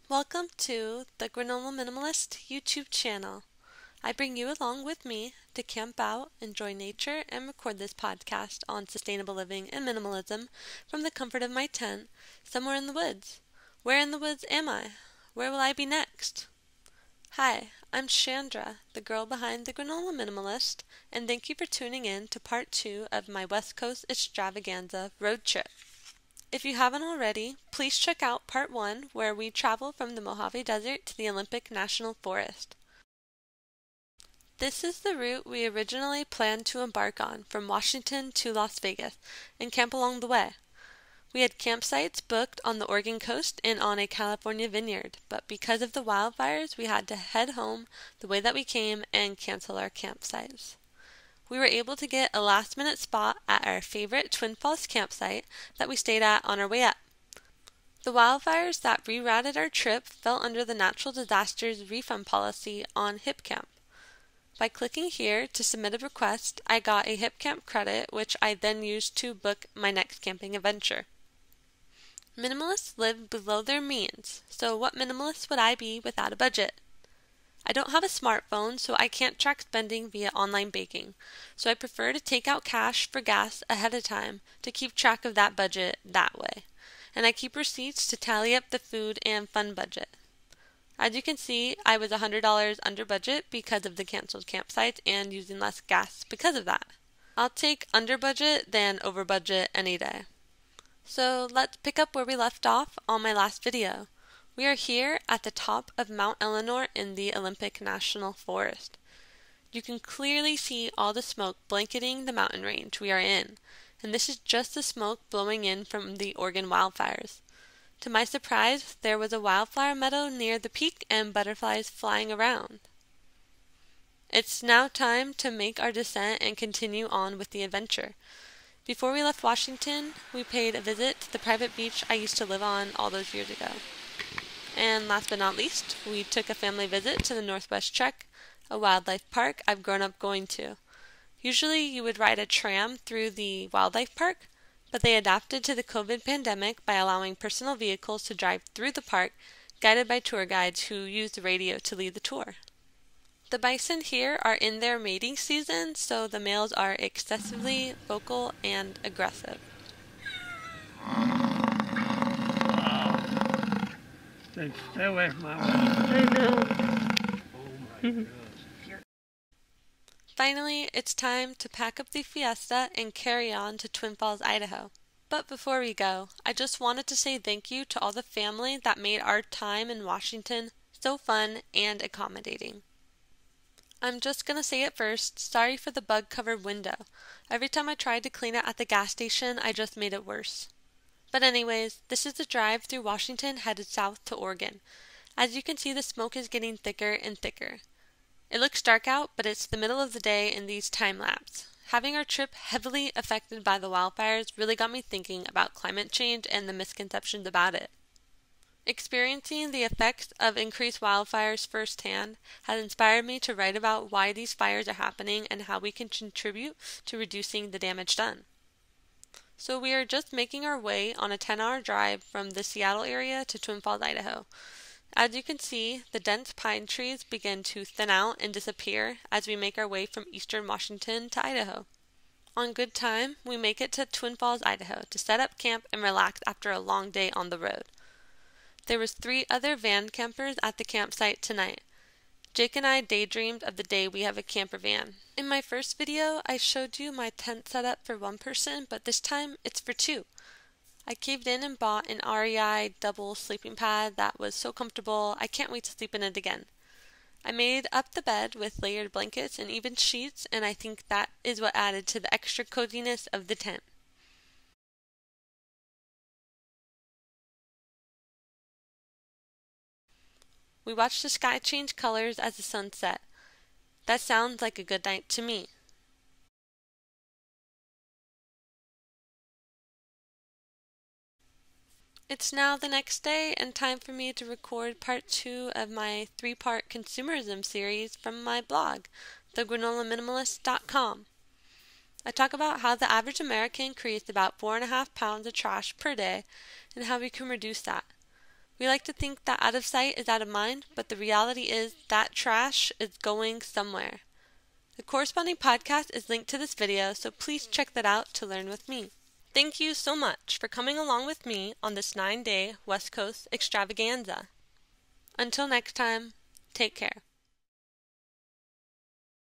Welcome to the Granola Minimalist YouTube channel. I bring you along with me to camp out, enjoy nature, and record this podcast on sustainable living and minimalism from the comfort of my tent somewhere in the woods. Where in the woods am I? Where will I be next? Hi, I'm Chandra, the girl behind the Granola Minimalist, and thank you for tuning in to part 2 of my West Coast Extravaganza Roadtrip. If you haven't already, please check out part 1 where we travel from the Mojave Desert to the Olympic National Forest. This is the route we originally planned to embark on from Washington to Las Vegas and camp along the way. We had campsites booked on the Oregon coast and on a California vineyard, but because of the wildfires we had to head home the way that we came and cancel our campsites. We were able to get a last-minute spot at our favorite Twin Falls campsite that we stayed at on our way up. The wildfires that rerouted our trip fell under the Natural Disasters Refund Policy on HipCamp. By clicking here to submit a request, I got a HipCamp credit, which I then used to book my next camping adventure. Minimalists live below their means, so what minimalist would I be without a budget? I don't have a smartphone, so I can't track spending via online banking, so I prefer to take out cash for gas ahead of time to keep track of that budget that way. And I keep receipts to tally up the food and fun budget. As you can see, I was $100 under budget because of the canceled campsites and using less gas because of that. I'll take under budget than over budget any day. So let's pick up where we left off on my last video. We are here at the top of Mount Eleanor in the Olympic National Forest. You can clearly see all the smoke blanketing the mountain range we are in, and this is just the smoke blowing in from the Oregon wildfires. To my surprise, there was a wildflower meadow near the peak and butterflies flying around. It's now time to make our descent and continue on with the adventure. Before we left Washington, we paid a visit to the private beach I used to live on all those years ago. And last but not least, we took a family visit to the Northwest Trek, a wildlife park I've grown up going to. Usually you would ride a tram through the wildlife park, but they adapted to the COVID pandemic by allowing personal vehicles to drive through the park, guided by tour guides who use the radio to lead the tour. The bison here are in their mating season, so the males are excessively vocal and aggressive. Stay away from my way. I know. Oh my God. Finally, it's time to pack up the Fiesta and carry on to Twin Falls, Idaho. But before we go, I just wanted to say thank you to all the family that made our time in Washington so fun and accommodating. I'm just gonna say it first, sorry for the bug-covered window. Every time I tried to clean it at the gas station, I just made it worse. But anyways, this is the drive through Washington headed south to Oregon. As you can see, the smoke is getting thicker and thicker. It looks dark out, but it's the middle of the day in these time-lapse. Having our trip heavily affected by the wildfires really got me thinking about climate change and the misconceptions about it. Experiencing the effects of increased wildfires firsthand has inspired me to write about why these fires are happening and how we can contribute to reducing the damage done. So we are just making our way on a 10-hour drive from the Seattle area to Twin Falls, Idaho. As you can see, the dense pine trees begin to thin out and disappear as we make our way from eastern Washington to Idaho. On good time, we make it to Twin Falls, Idaho to set up camp and relax after a long day on the road. There was 3 other van campers at the campsite tonight. Jake and I daydreamed of the day we have a camper van. In my first video, I showed you my tent setup for 1 person, but this time it's for 2. I caved in and bought an REI double sleeping pad that was so comfortable, I can't wait to sleep in it again. I made up the bed with layered blankets and even sheets, and I think that is what added to the extra coziness of the tent. We watched the sky change colors as the sun set. That sounds like a good night to me. It's now the next day and time for me to record part 2 of my 3-part consumerism series from my blog, thegranolaMinimalist.com. I talk about how the average American creates about 4.5 pounds of trash per day and how we can reduce that. We like to think that out of sight is out of mind, but the reality is that trash is going somewhere. The corresponding podcast is linked to this video, so please check that out to learn with me. Thank you so much for coming along with me on this 9-day West Coast Extravaganza. Until next time, take care.